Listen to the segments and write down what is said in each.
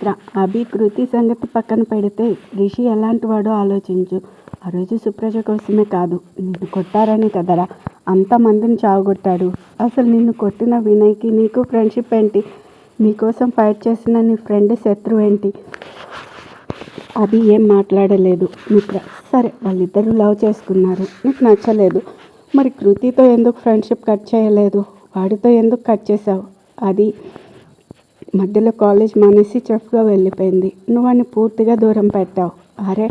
మిత్ర, అభి కృతి సంగతి పక్కన పెడితే రిషి ఎలాంటి వాడో ఆలోచించు. ఆ రోజు సుప్రజ కోసమే కాదు, నిన్ను కొట్టారనే కదరా అంతమందిని చావగొట్టాడు. అసలు నిన్ను కొట్టిన వినయ్కి నీకు ఫ్రెండ్షిప్ ఏంటి? నీకోసం ఫైట్ చేసిన నీ ఫ్రెండ్ శత్రు ఏంటి? అది ఏం మాట్లాడలేదు. మిత్ర, సరే వాళ్ళిద్దరూ లవ్ చేసుకున్నారు, నీకు నచ్చలేదు. మరి కృతితో ఎందుకు ఫ్రెండ్షిప్ కట్ చేయలేదు? వాడితో ఎందుకు కట్ చేసావు? అది మధ్యలో కాలేజ్ మానేసి చెఫ్గా వెళ్ళిపోయింది. నువ్వు అని పూర్తిగా దూరం పెట్టావు. అరే,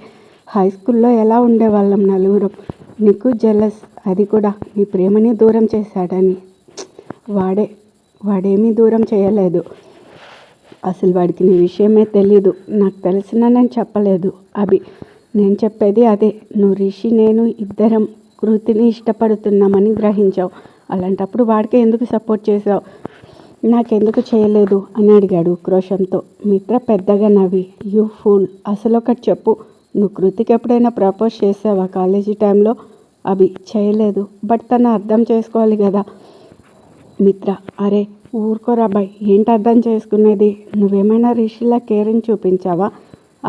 హై స్కూల్లో ఎలా ఉండేవాళ్ళం నలుగురం. నీకు జెలస్, అది కూడా నీ ప్రేమని దూరం చేశాడని. వాడేమీ దూరం చేయలేదు. అసలు వాడికి నీ విషయమే తెలీదు. నాకు తెలిసినా నేను చెప్పలేదు. అభి, నేను చెప్పేది అదే. నువ్వు రిషి నేను ఇద్దరం కృతిని ఇష్టపడుతున్నామని గ్రహించావు. అలాంటప్పుడు వాడికి ఎందుకు సపోర్ట్ చేసావు? నాకెందుకు చేయలేదు అని అడిగాడు క్రోషంతో. మిత్ర పెద్దగా నవ్వి, యూ ఫూల్, అసలు ఒకటి చెప్పు, నువ్వు కృతికి ఎప్పుడైనా ప్రపోజ్ చేసావా కాలేజీ టైంలో? అభి, చేయలేదు. బట్ తను అర్థం చేసుకోవాలి కదా. మిత్ర, అరే ఊరుకోరాబాయ్, ఏంటి అర్థం చేసుకునేది? నువ్వేమైనా రిషిలా కేరింగ్ చూపించావా?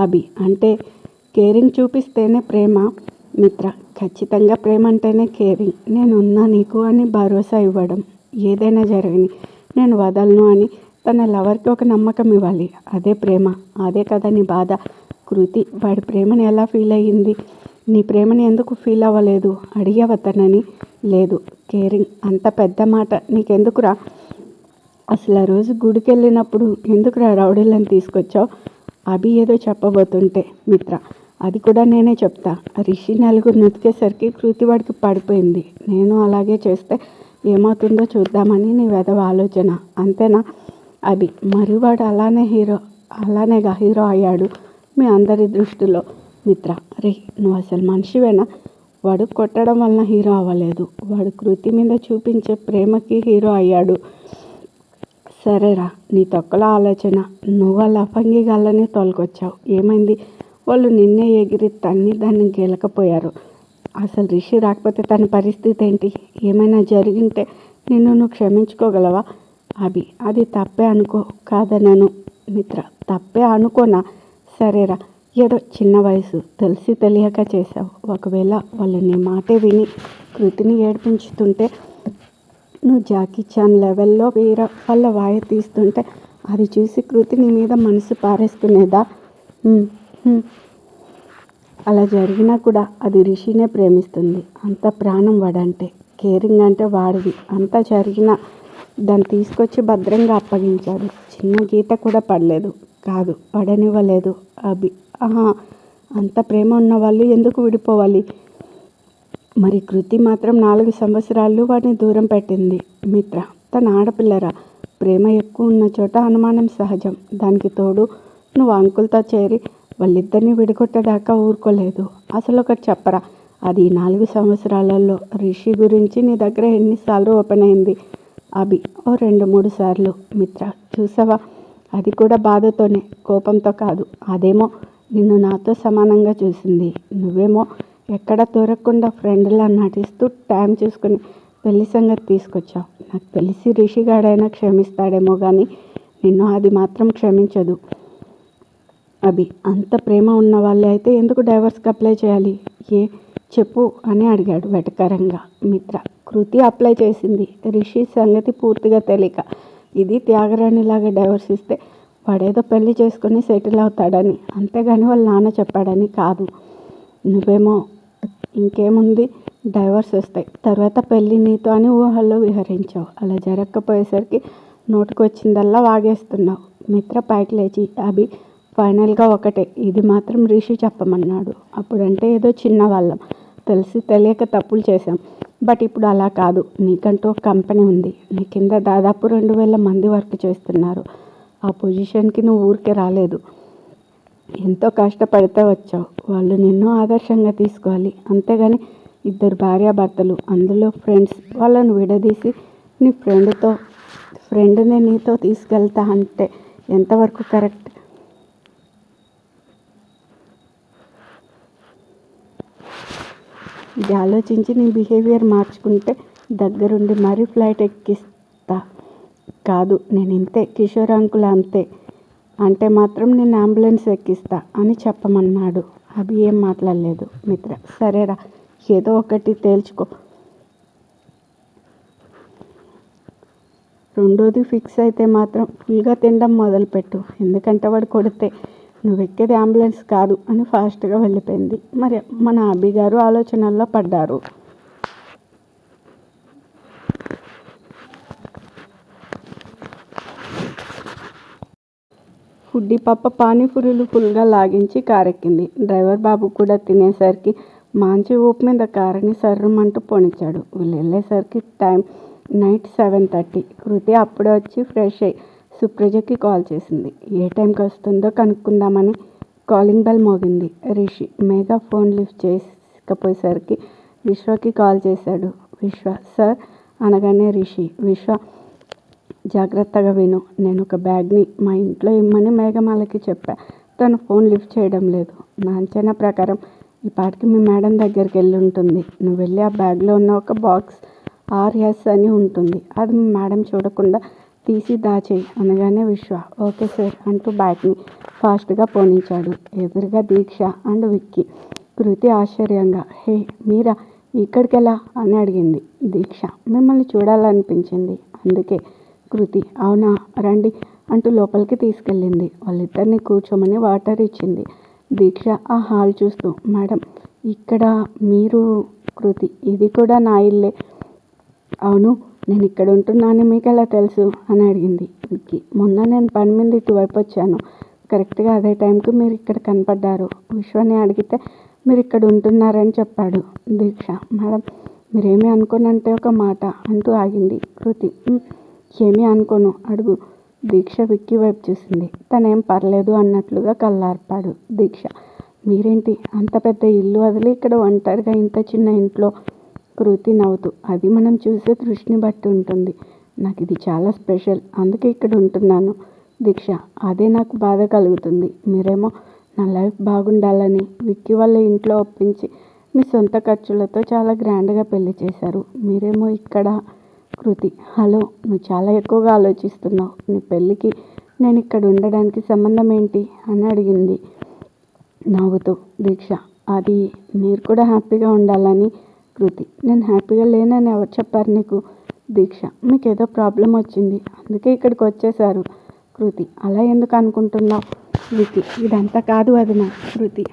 అభి, అంటే కేరింగ్ చూపిస్తేనే ప్రేమ? మిత్ర, ఖచ్చితంగా ప్రేమ అంటేనే కేరింగ్. నేనున్నా నీకు అని భరోసా ఇవ్వడం. ఏదైనా జరగని నేను వదలను అని తన లవర్కి ఒక నమ్మకం ఇవ్వాలి. అదే ప్రేమ. అదే కదా నీ బాధ. కృతి వాడి ప్రేమని ఎలా ఫీల్ అయ్యింది? నీ ప్రేమని ఎందుకు ఫీల్ అవ్వలేదు? అడిగావా తనని? లేదు. కేరింగ్ అంత పెద్ద మాట నీకెందుకురా? అసలు ఆ రోజు గుడికి వెళ్ళినప్పుడు ఎందుకురా రౌడీలను తీసుకొచ్చావు? అభి ఏదో చెప్పబోతుంటే, మిత్ర, అది కూడా నేనే చెప్తా. రిషి నలుగురు నెతికేసరికి కృతి వాడికి పడిపోయింది. నేను అలాగే చేస్తే ఏమవుతుందో చూద్దామని నీ వెధవ ఆలోచన, అంతేనా? అభి, మరి వాడు అలానేగా హీరో అయ్యాడు మీ అందరి దృష్టిలో. మిత్ర, రే నువ్వు అసలు మనిషివేనా? వాడు కొట్టడం వలన హీరో అవ్వలేదు. వాడు కృతి మీద చూపించే ప్రేమకి హీరో అయ్యాడు. సరేరా, నీ తొక్కల ఆలోచన. నువ్వు వాళ్ళ అఫంగి గళ్ళని తోలుకొచ్చావు. ఏమైంది? వాళ్ళు నిన్నే ఎగిరి తన్ని దాన్ని గెలకపోయారు. అసలు రిషి రాకపోతే తన పరిస్థితి ఏంటి? ఏమైనా జరిగింటే నిన్ను నువ్వు క్షమించుకోగలవా? అభి, అది తప్పే అనుకో, కాదనను. మిత్ర, తప్పే అనుకోనా? సరేరా, ఏదో చిన్న వయసు, తెలిసి తెలియక చేసావు. ఒకవేళ వాళ్ళు నీ మాటే విని కృతిని ఏడిపించుతుంటే, నువ్వు జాకీ చాన్ లెవెల్లో వాళ్ళ వాయి తీస్తుంటే అది చూసి కృతి నీ మీద మనసు పారేసుకునేదా? అలా జరిగినా కూడా అది రిషినే ప్రేమిస్తుంది. అంత ప్రాణం వాడంటే, కేరింగ్ అంటే వాడిది. అంతా జరిగినా దాన్ని తీసుకొచ్చి భద్రంగా అప్పగించాడు. చిన్న గీత కూడా పడలేదు. కాదు, పడనివ్వలేదు. అభి, అంత ప్రేమ ఉన్న వాళ్ళు ఎందుకు విడిపోవాలి? మరి కృతి మాత్రం 4 సంవత్సరాలు వాడిని దూరం పెట్టింది. మిత్ర, తన ఆడపిల్లరా. ప్రేమ ఎక్కువ ఉన్న చోట అనుమానం సహజం. దానికి తోడు నువ్వు అంకుల్తో చేరి వాళ్ళిద్దరిని విడగొట్టేదాకా ఊరుకోలేదు. అసలు ఒకటి చెప్పరా, అది 4 సంవత్సరాలలో రిషి గురించి నీ దగ్గర ఎన్నిసార్లు ఓపెన్ అయింది? అభి, ఓ 2-3 సార్లు. మిత్ర, చూసావా, అది కూడా బాధతోనే, కోపంతో కాదు. అదేమో నిన్ను నాతో సమానంగా చూసింది. నువ్వేమో ఎక్కడ దొరకకుండా ఫ్రెండ్లా నటిస్తూ టైం చూసుకుని పెళ్లి సంగతి తీసుకొచ్చావు. నాకు తెలిసి రిషిగాడైనా క్షమిస్తాడేమో కానీ నిన్ను అది మాత్రం క్షమించదు. అభి, అంత ప్రేమ ఉన్న వాళ్ళే అయితే ఎందుకు డైవర్స్కి అప్లై చేయాలి? చెప్పు అని అడిగాడు వెటకారంగా. మిత్ర, కృతి అప్లై చేసింది. రిషి సంగతి పూర్తిగా తెలియక. ఇది త్యాగరాణిలాగా డైవర్స్ ఇస్తే వాడేదో పెళ్లి చేసుకొని సెటిల్ అవుతాడని, అంతేగాని వాళ్ళ నాన్న చెప్పాడని కాదు. నువ్వేమో ఇంకేముంది, డైవర్స్ వస్తాయి, తర్వాత పెళ్ళి నీతో అని ఊహల్లో విహరించావు. అలా జరగకపోయేసరికి నోటుకొచ్చిందల్లా వాగేస్తున్నావు. మిత్ర పైకి లేచి, అభి, ఫైనల్గా ఒకటే, ఇది మాత్రం రిషి చెప్పమన్నాడు. అప్పుడంటే ఏదో చిన్నవాళ్ళం, తెలిసి తెలియక తప్పులు చేశాం. బట్ ఇప్పుడు అలా కాదు. నీకంటూ ఒక కంపెనీ ఉంది. నీ కింద దాదాపు 2000 మంది వర్క్ చేస్తున్నారు. ఆ పొజిషన్కి నువ్వు ఊరికే రాలేదు. ఎంతో కష్టపడితే వచ్చావు. వాళ్ళు నిన్ను ఆదర్శంగా తీసుకోవాలి. అంతేగాని ఇద్దరు భార్యాభర్తలు, అందులో ఫ్రెండ్స్, వాళ్ళను విడదీసి నీ ఫ్రెండ్ని నీతో తీసుకెళ్తా అంటే ఎంతవరకు కరెక్ట్? ఇది ఆలోచించి నీ బిహేవియర్ మార్చుకుంటే దగ్గరుండి మరీ ఫ్లైట్ ఎక్కిస్తా. కాదు, నేను ఇంతే, కిషోర్ అంకుల్ అంతే. అంటే మాత్రం నేను అంబులెన్స్ ఎక్కిస్తా అని చెప్పమన్నాడు. అభి ఏం మాట్లాడలేదు. మిత్ర, సరేరా, ఏదో ఒకటి తేల్చుకో. రెండోది ఫిక్స్ అయితే మాత్రం ఫుల్గా తినడం మొదలుపెట్టు. ఎందుకంటే వాడు కొడితే నువ్వు ఎక్కేది అంబులెన్స్ కాదు అని ఫాస్ట్గా వెళ్ళిపోయింది. మరి మన అభి గారు ఆలోచనల్లో పడ్డారు. ఫుడ్డీ పప్ప పానీపూరీలు ఫుల్గా లాగించి కారెక్కింది. డ్రైవర్ బాబు కూడా తినేసరికి మంచి ఊపు మీద కారుని సర్రమంటూ పోనిచ్చాడు. వీళ్ళు వెళ్ళేసరికి టైం నైట్ 7:30. కృతి అప్పుడే వచ్చి ఫ్రెష్ అయ్యి సుప్రజకి కాల్ చేసింది. ఏ టైంకి వస్తుందో కనుక్కుందామని. కాలింగ్ బెల్ మోగింది. రిషి మేఘ ఫోన్ లిఫ్ట్ చేసుకపోయేసరికి విశ్వకి కాల్ చేశాడు. విశ్వ సార్ అనగానే రిషి, విశ్వ జాగ్రత్తగా విను, నేను ఒక బ్యాగ్ని మా ఇంట్లో ఇమ్మని మేఘమాలకి చెప్పా. తను ఫోన్ లిఫ్ట్ చేయడం లేదు. నా అంచనా ప్రకారం ఈ పాటికి మీ మేడం దగ్గరికి వెళ్ళి ఉంటుంది. నువ్వు వెళ్ళి ఆ బ్యాగ్లో ఉన్న ఒక బాక్స్ RS అని ఉంటుంది, అది మీ మేడం చూడకుండా తీసి దాచేయి అనగానే విశ్వ ఓకే సార్ అంటూ బ్యాగ్ని ఫాస్ట్గా పోనించాడు. ఎదురుగా దీక్ష అండ్ విక్కీ. కృతి ఆశ్చర్యంగా హే మీరా ఇక్కడికెలా అని అడిగింది. దీక్ష మిమ్మల్ని చూడాలనిపించింది అందుకే. కృతి అవునా రండి అంటూ లోపలికి తీసుకెళ్ళింది. వాళ్ళిద్దరిని కూర్చోమని వాటర్ ఇచ్చింది. దీక్ష ఆ హాల్ చూస్తూ మేడం ఇక్కడ మీరు. కృతి ఇది కూడా నా ఇల్లే. అవును, నేను ఇక్కడ ఉంటున్నాను మీకు ఎలా తెలుసు అని అడిగింది విక్కీ. మొన్న నేను పని మీద ఇటువైపు వచ్చాను, కరెక్ట్గా అదే టైంకి మీరు ఇక్కడ కనపడ్డారు. విశ్వని అడిగితే మీరు ఇక్కడ ఉంటున్నారని చెప్పాడు. దీక్ష మేడం మీరేమీ అనుకోనంటే ఒక మాట అంటూ ఆగింది. కృతి ఏమీ అనుకోను అడుగు. దీక్ష విక్కీ వైపు చూసింది. తనేం పర్లేదు అన్నట్లుగా కళ్ళార్పాడు. దీక్ష మీరేంటి అంత పెద్ద ఇల్లు వదిలి ఇక్కడ ఒంటరిగా ఇంత చిన్న ఇంట్లో. కృతి నవ్వుతూ అది మనం చూసే దృష్టిని బట్టి ఉంటుంది. నాకు ఇది చాలా స్పెషల్ అందుకే ఇక్కడ ఉంటున్నాను. దీక్ష అదే నాకు బాధ కలుగుతుంది. మీరేమో నా లైఫ్ బాగుండాలని విక్కీ వాళ్ళ ఇంట్లో ఒప్పించి మీ సొంత ఖర్చులతో చాలా గ్రాండ్గా పెళ్లి చేశారు. మీరేమో ఇక్కడ. కృతి హలో, నువ్వు చాలా ఎక్కువగా ఆలోచిస్తున్నావు. నీ పెళ్ళికి నేను ఇక్కడ ఉండడానికి సంబంధం ఏంటి అని అడిగింది నవ్వుతూ. దీక్ష అది మీరు కూడా హ్యాపీగా ఉండాలని. కృతి నేను హ్యాపీగా లేనని ఎవరు చెప్పారు నీకు. దీక్ష మీకు ఏదో ప్రాబ్లం వచ్చింది అందుకే ఇక్కడికి వచ్చేసారు. కృతి అలా ఎందుకు అనుకుంటున్నావు. విక్కీ ఇదంతా కాదు వదిన. కృతి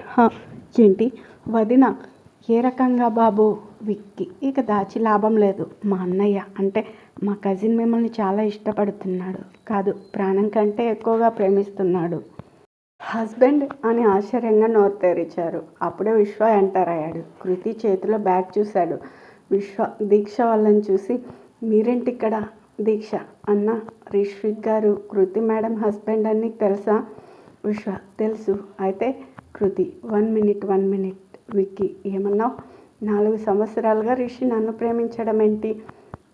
ఏంటి వదిన, ఏ రకంగా బాబు. విక్కీ ఇక దాచి లాభం లేదు. మా అన్నయ్య అంటే మా కజిన్ మిమ్మల్ని చాలా ఇష్టపడుతున్నాడు, కాదు ప్రాణం కంటే ఎక్కువగా ప్రేమిస్తున్నాడు. హస్బెండ్ అని ఆశ్చర్యంగా నోరు తెరిచారు. అప్పుడే విశ్వ ఎంటర్ అయ్యాడు. కృతి చేతిలో బ్యాగ్ చూశాడు. విశ్వ దీక్ష వాళ్ళని చూసి మీరేంటి ఇక్కడ. దీక్ష అన్న రిషిక్ గారు కృతి మేడం హస్బెండ్ అని తెలుసా. విశ్వ తెలుసు. అయితే కృతి 1 మినిట్. విక్కీ ఏమన్నావు. 4 సంవత్సరాలుగా రిషి నన్ను ప్రేమించడం ఏంటి.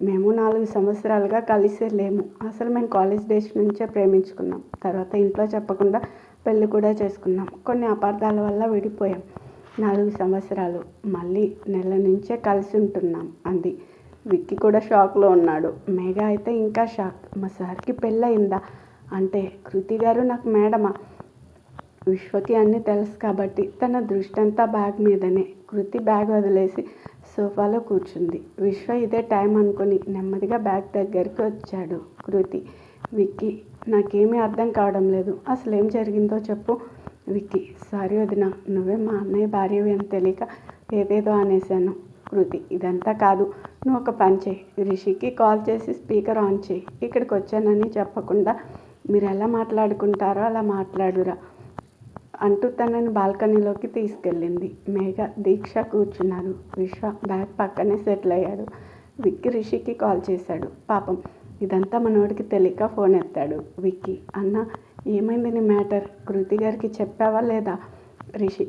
మేము 4 సంవత్సరాలుగా కలిసే లేము. అసలు మేము కాలేజ్ డేస్ నుంచే ప్రేమించుకున్నాం. తర్వాత ఇంట్లో చెప్పకుండా పెళ్ళి కూడా చేసుకున్నాం. కొన్ని అపార్థాల వల్ల విడిపోయాం. 4 సంవత్సరాలు మళ్ళీ నెల నుంచే కలిసి ఉంటున్నాం అంది. విక్కీ కూడా షాక్లో ఉన్నాడు. మేఘ అయితే ఇంకా షాక్. మా సార్కి పెళ్ళయిందా అంటే కృతి గారు నాకు మేడమా. విశ్వకి అన్నీ తెలుసు కాబట్టి తన దృష్టి అంతా బ్యాగ్ మీదనే. కృతి బ్యాగ్ వదిలేసి సోఫాలో కూర్చుంది. విశ్వ ఇదే టైం అనుకుని నెమ్మదిగా బ్యాగ్ దగ్గరికి వచ్చాడు. కృతి విక్కీ నాకేమీ అర్థం కావడం లేదు, అసలు ఏం జరిగిందో చెప్పు. విక్కీ సారీ వదిన, నువ్వే మా అన్నయ్య భార్యవి అని తెలియక ఏదేదో అనేసాను. కృతి ఇదంతా కాదు, నువ్వు ఒక పని చేయి, రిషికి కాల్ చేసి స్పీకర్ ఆన్ చేయి. ఇక్కడికి వచ్చానని చెప్పకుండా మీరు ఎలా మాట్లాడుకుంటారో అలా మాట్లాడురా అంటూ తనని బాల్కనీలోకి తీసుకెళ్ళింది. మేఘ దీక్ష కూర్చున్నారు. విశ్వ బ్యాగ్ పక్కనే సెటిల్ అయ్యాడు. విక్కీ రిషికి కాల్ చేశాడు. పాపం ఇదంతా మనోడికి తెలియక ఫోన్ ఎత్తాడు. విక్కీ అన్న ఏమైంది నీ మ్యాటర్, కృతి గారికి చెప్పావా లేదా. రిషి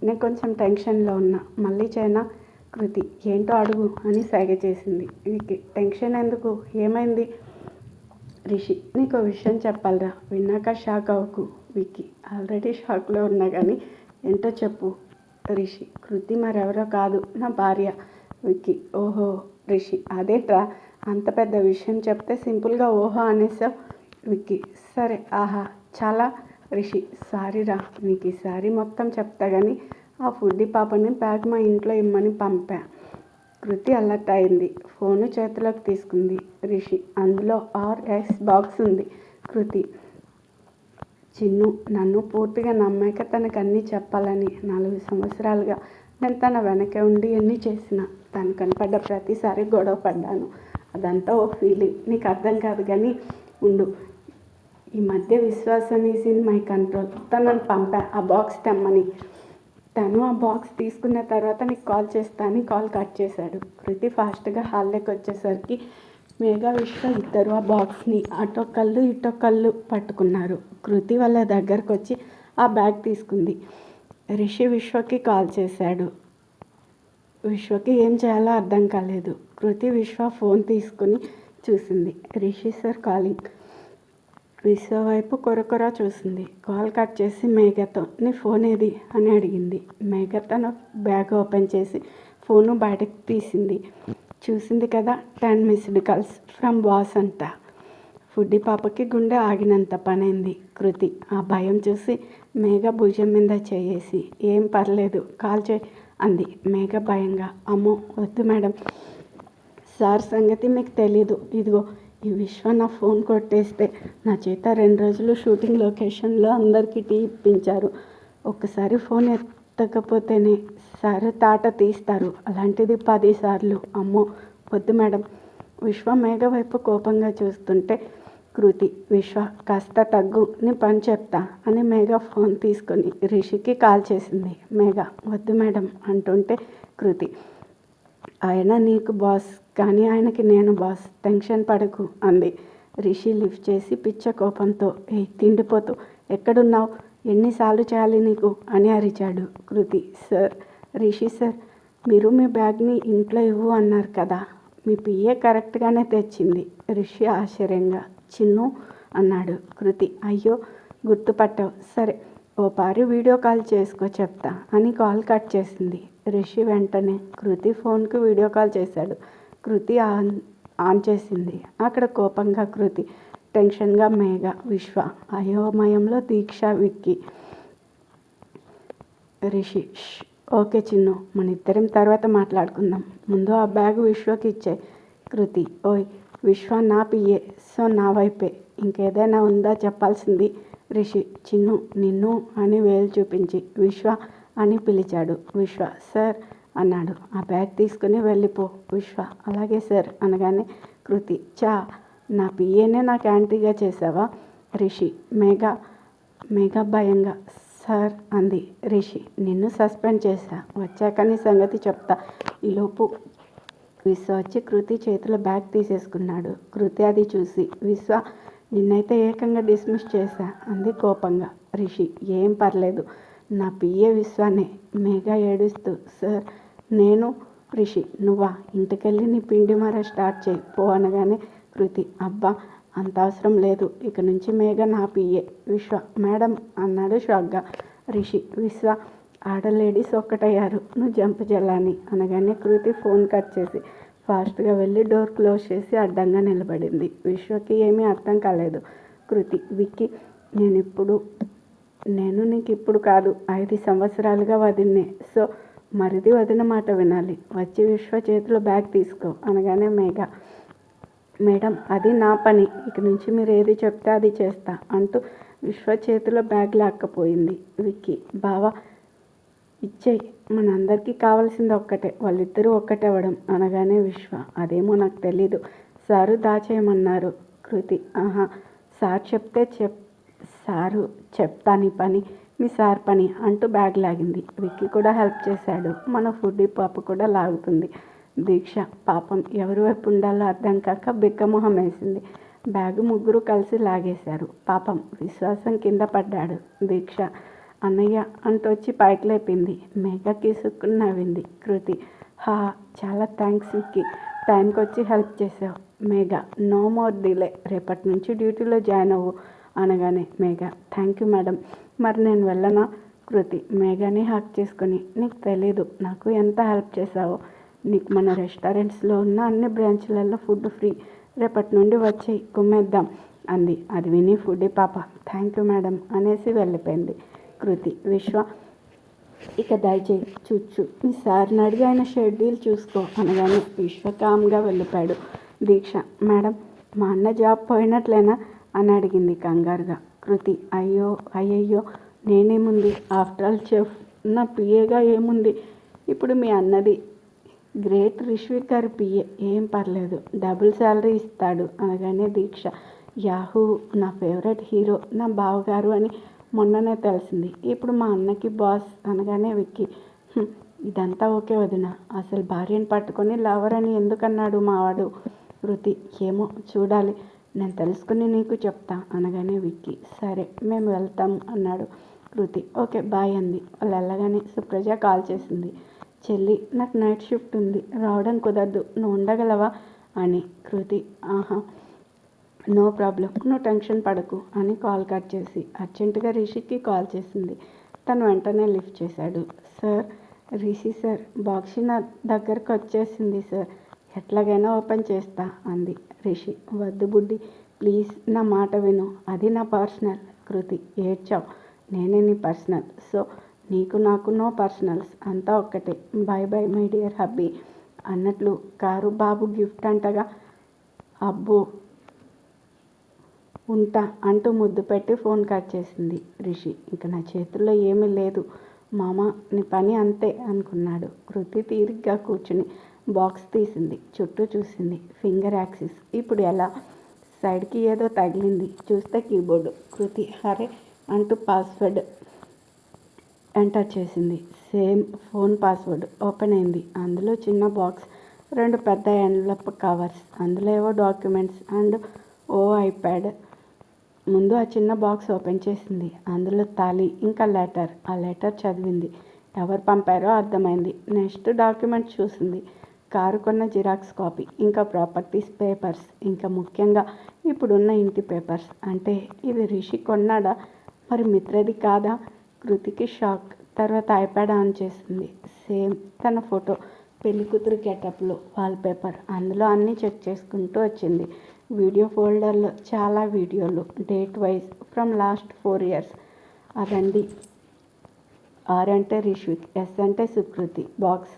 నేను కొంచెం టెన్షన్లో ఉన్నా, మళ్ళీ చేయనా. కృతి ఏంటో అడుగు అని సైగ చేసింది. విక్కీ టెన్షన్ ఎందుకు, ఏమైంది. రిషి నీకు విషయం చెప్పాలరా, విన్నాక షాక్ అవ్వకు. విక్కీ ఆల్రెడీ షాక్లో ఉన్నా కానీ ఏంటో చెప్పు. రిషి కృతి మరెవరో కాదు, నా భార్య. విక్కీ ఓహో. రిషి అదేట్రా అంత పెద్ద విషయం చెప్తే సింపుల్గా ఓహో అనేసావు. విక్కీ సరే ఆహా చాలా రిషి సారీరా, నీకు ఈసారి మొత్తం చెప్తా కానీ ఆ ఫుడ్డీ పాపని బ్యాగ్ మా ఇంట్లో ఇమ్మని పంపా. కృతి అలర్ట్ అయింది. ఫోను చేతిలోకి తీసుకుంది రిషి. అందులో ఆర్ఎస్ బాక్స్ ఉంది. కృతి, చిన్ను నన్ను పూర్తిగా నమ్మాక తనకు అన్నీ చెప్పాలని 4 సంవత్సరాలుగా నేను తన వెనకే ఉండి ఎన్ని చేసినా తను కనపడ్డ ప్రతిసారి గొడవ పడ్డాను. అదంతా ఓ ఫీలింగ్, నీకు అర్థం కాదు కానీ ఉండు. ఈ మధ్య విశ్వాసం ఈజ్ ఇన్ మై కంట్రోల్. తనను పంపా ఆ బాక్స్ తెమ్మని. తను ఆ బాక్స్ తీసుకున్న తర్వాత నీకు కాల్ చేస్తా అని కాల్ కట్ చేశాడు. కృతి ఫాస్ట్గా హాల్లోకి వచ్చేసరికి మేఘా విశ్వ ఇద్దరు ఆ బాక్స్ని అటొకళ్ళు ఇటొకళ్ళు పట్టుకున్నారు. కృతి వాళ్ళ దగ్గరకు వచ్చి ఆ బ్యాగ్ తీసుకుంది. రిషి విశ్వకి కాల్ చేశాడు. విశ్వకి ఏం చేయాలో అర్థం కాలేదు. కృతి విశ్వ ఫోన్ తీసుకుని చూసింది. Rishi sir calling. విశ్వ వైపు కొరకొర చూసింది. కాల్ కట్ చేసి మేఘతో నీ ఫోన్ ఏది అని అడిగింది. మేఘ తన బ్యాగ్ ఓపెన్ చేసి ఫోను బయటకు తీసింది. చూసింది కదా, 10 మిస్డ్ కాల్స్ ఫ్రమ్ బాస్ అంట. ఫుడ్డీ పాపకి గుండె ఆగినంత పనైంది. కృతి ఆ భయం చూసి మేఘ భుజం మీద చేయేసి ఏం పర్లేదు కాల్ చేయి అంది. మేఘ భయంగా అమ్మో వద్దు మేడం, సార్ సంగతి మీకు తెలీదు. ఇదిగో ఈ విశ్వ నా ఫోన్ కొట్టేస్తే నా చేత 2 రోజులు షూటింగ్ లొకేషన్లో అందరికీ టీ ఇప్పించారు. ఒక్కసారి ఫోన్ ఎత్తకపోతేనే సార్ తాట తీస్తారు, అలాంటిది 10 సార్లు. అమ్మో వద్దు మేడం. విశ్వ మేఘ వైపు కోపంగా చూస్తుంటే కృతి విశ్వ కాస్త తగ్గు, నీ పని చెప్తా అని మేఘ ఫోన్ తీసుకొని రిషికి కాల్ చేసింది. మేఘ వద్దు మేడం అంటుంటే కృతి ఆయన నీకు బాస్ కానీ ఆయనకి నేను బాస్, టెన్షన్ పడకు అంది. రిషి లిఫ్ట్ చేసి పిచ్చ కోపంతో తిండిపోతూ ఎక్కడున్నావు, ఎన్నిసార్లు చేయాలి నీకు అని అరిచాడు. కృతి సార్, రిషి సార్ మీరు మీ బ్యాగ్ని ఇంట్లో ఇవ్వు అన్నారు కదా, మీ పిఏ కరెక్ట్గానే తెచ్చింది. రిషి ఆశ్చర్యంగా చిన్ను అన్నాడు. కృతి అయ్యో గుర్తుపట్టావు, సరే ఓ పారి వీడియో కాల్ చేసుకో చెప్తా అని కాల్ కట్ చేసింది. రిషి వెంటనే కృతి ఫోన్కి వీడియో కాల్ చేశాడు. కృతి ఆన్ చేసింది. అక్కడ కోపంగా కృతి, టెన్షన్గా మేఘ, విశ్వ, అయోమయంలో దీక్ష, విక్కీ. రిషి ఓకే చిన్ను, మన ఇద్దరం తర్వాత మాట్లాడుకుందాం, ముందు ఆ బ్యాగ్ విశ్వకి ఇచ్చాయి. కృతి ఓయ్ విశ్వ నా పిఏ, సో నా వైపే, ఇంకేదైనా ఉందా చెప్పాల్సింది. రిషి చిన్ను నిన్ను అని వేలు చూపించి విశ్వ అని పిలిచాడు. విశ్వ సార్ అన్నాడు. ఆ బ్యాగ్ తీసుకుని వెళ్ళిపో. విశ్వ అలాగే సార్ అనగానే కృతి చా నా పిఏనే నాకు యాంటీగా చేసావా. రిషి మేఘ భయంగా సార్ అంది. రిషి నిన్ను సస్పెండ్ చేశా, వచ్చాక నీ సంగతి చెప్తా. ఈలోపు విశ్వ వచ్చి కృతి చేతిలో బ్యాగ్ తీసేసుకున్నాడు. కృతి అది చూసి విశ్వ నిన్నైతే ఏకంగా డిస్మిస్ చేశా అంది కోపంగా. రిషి ఏం పర్లేదు, నా పిఏ విశ్వానే. మేఘ ఏడుస్తూ సార్ నేను. రిషి నువ్వా, ఇంటికెళ్ళి నీ పిండి మర స్టార్ట్ చేయి పో అనగానే కృతి అబ్బా అంత అవసరం లేదు, ఇక నుంచి మేఘ నా పిఏ. విశ్వ మేడం అన్నాడు షాక్గా. రిషి విశ్వ ఆడలేడీస్ ఒక్కటయ్యారు, నువ్వు జంప్ జల్లాని అనగానే కృతి ఫోన్ కట్ చేసి ఫాస్ట్గా వెళ్ళి డోర్ క్లోజ్ చేసి అడ్డంగా నిలబడింది. విశ్వకి ఏమీ అర్థం కాలేదు. కృతి విక్కీ నేను నీకు ఇప్పుడు కాదు 5 సంవత్సరాలుగా వదిన్నే, సో మరిది వదిన మాట వినాలి, వచ్చి విశ్వ చేతిలో బ్యాగ్ తీసుకో అనగానే మేడం అది నా పని, ఇక నుంచి మీరు ఏది చెప్తే అది చేస్తా అంటూ విశ్వ చేతిలో బ్యాగ్ లాక్కపోయింది. విక్కీ బావా ఇచ్చేయి, మనందరికీ కావాల్సింది ఒక్కటే, వాళ్ళిద్దరూ ఒక్కటవ్వడం అనగానే విశ్వ అదేమో నాకు తెలీదు, సారు దాచేయమన్నారు. కృతి ఆహా సార్ చెప్తే సారు చెప్తా నీ పని, మీ సార్ పని అంటూ బ్యాగ్ లాగింది. విక్కీ కూడా హెల్ప్ చేశాడు. మన ఫుడ్డీ పాప కూడా లాగుతుంది. దీక్ష పాపం ఎవరి వైపు ఉండాలో అర్థం కాక బిక్కమొహం వేసింది. బ్యాగు ముగ్గురు కలిసి లాగేశారు. పాపం విశ్వాసం కింద పడ్డాడు. దీక్ష అన్నయ్య అంటూ వచ్చి పైకి లేపింది. మేఘకి సుక్కుని నవ్వింది. కృతి హా చాలా థ్యాంక్స్ విక్కీ, టైంకి వచ్చి హెల్ప్ చేసావు. మేఘ నో మోర్ డిలే, రేపటి నుంచి డ్యూటీలో జాయిన్ అవ్వు అనగానే మేఘ థ్యాంక్ యూ మేడం, మరి నేను వెళ్ళనా. కృతి మేఘని హక్ చేసుకొని నీకు తెలీదు నాకు ఎంత హెల్ప్ చేసావో, నీకు మన రెస్టారెంట్స్లో ఉన్న అన్ని బ్రాంచ్లలో ఫుడ్ ఫ్రీ, రేపటి నుండి వచ్చి కుమ్మేద్దాం అంది. అది విని ఫుడ్డీ పాప థ్యాంక్ యూ మేడం అనేసి వెళ్ళిపోయింది. కృతి విశ్వ ఇక దయచేయి చుచ్చు మీ సార్ని అడిగి ఆయన షెడ్యూల్ చూసుకో అనగానే విశ్వ కామ్గా వెళ్ళిపోయాడు. దీక్ష మేడం మా అన్న జాబ్ పోయినట్లేనా అని అడిగింది కంగారుగా. కృతి అయ్యయ్యో నేనేముంది ఆఫ్టర్ ఆల్ చెఫ్ నా పిఏగా ఏముంది. ఇప్పుడు మీ అన్నది గ్రేట్ రిష్విక్ గారి పిఏ ఏం పర్లేదు డబుల్ శాలరీ ఇస్తాడు అనగానే దీక్ష యాహూ నా ఫేవరెట్ హీరో నా బావగారు అని మొన్ననే తెలిసింది. ఇప్పుడు మా అన్నకి బాస్ అనగానే విక్కీ ఇదంతా ఓకే వదిన అసలు భార్యను పట్టుకొని లవర్ అని ఎందుకన్నాడు మావాడు. కృతి ఏమో చూడాలి నేను తెలుసుకుని నీకు చెప్తా అనగానే విక్కీ సరే మేము వెళ్తాం అన్నాడు. కృతి ఓకే బాయ్ అంది. వాళ్ళు వెళ్ళగానే సుప్రజ కాల్ చేసింది. చెల్లి నాకు నైట్ షిఫ్ట్ ఉంది రావడం కుదరదు నువ్వు ఉండగలవా అని. కృతి ఆహా నో ప్రాబ్లం నువ్వు టెన్షన్ పడకు అని కాల్ కట్ చేసి అర్జెంటుగా రిషికి కాల్ చేసింది. తను వెంటనే లిఫ్ట్ చేశాడు. సార్ రిషి సార్ బాక్స్ నా దగ్గరకు వచ్చేసింది సార్ ఎట్లాగైనా ఓపెన్ చేస్తా అంది. రిషి వద్దు బుడ్డి ప్లీజ్ నా మాట విను అది నా పర్సనల్. కృతి ఏడ్చావు నేనే నీ పర్సనల్ సో నీకు నాకు నో పర్సనల్స్ అంతా ఒక్కటే bye bye my dear hubby అన్నట్లు కారు బాబు గిఫ్ట్ అంటగా అబ్బో ఉంటా అంటూ ముద్దు పెట్టి ఫోన్ కట్ చేసింది. రిషి ఇంక నా చేతుల్లో ఏమీ లేదు మామ నీ పని అంతే అనుకున్నాడు. కృతి తీరిగ్గా కూర్చుని బాక్స్ తీసింది. చుట్టూ చూసింది. ఫింగర్ యాక్సిస్ ఇప్పుడు ఎలా సైడ్కి ఏదో తగిలింది చూస్తే కీబోర్డు. కృతి హరే అంటూ పాస్వర్డ్ ఎంటర్ చేసింది. సేమ్ ఫోన్ పాస్వర్డ్ ఓపెన్ అయింది. అందులో చిన్న బాక్స్ 2 పెద్ద ఎన్వలప్ కవర్స్ అందులో ఏవో డాక్యుమెంట్స్ అండ్ ఓ ఐప్యాడ్. ముందు ఆ చిన్న బాక్స్ ఓపెన్ చేసింది. అందులో తాళి ఇంకా లెటర్. ఆ లెటర్ చదివింది. ఎవరు పంపారో అర్థమైంది. నెక్స్ట్ డాక్యుమెంట్ చూసింది. కారు కొన్న జిరాక్స్ కాపీ ఇంకా ప్రాపర్టీస్ పేపర్స్ ఇంకా ముఖ్యంగా ఇప్పుడున్న ఇంటి పేపర్స్. అంటే ఇది రిషి కొన్నాడా మరి మిత్రది కాదా. కృతికి షాక్. తర్వాత ఐప్యాడ్ ఆన్ చేసింది. సేమ్ తన ఫోటో పెళ్ళికూతురు గెటప్లో వాల్పేపర్. అందులో అన్నీ చెక్ చేసుకుంటూ వచ్చింది. వీడియో ఫోల్డర్లో చాలా వీడియోలు date wise from last 4 years. అదండి. ఆర్ అంటే రిష్విక్, ఎస్ అంటే సుకృతి. బాక్స్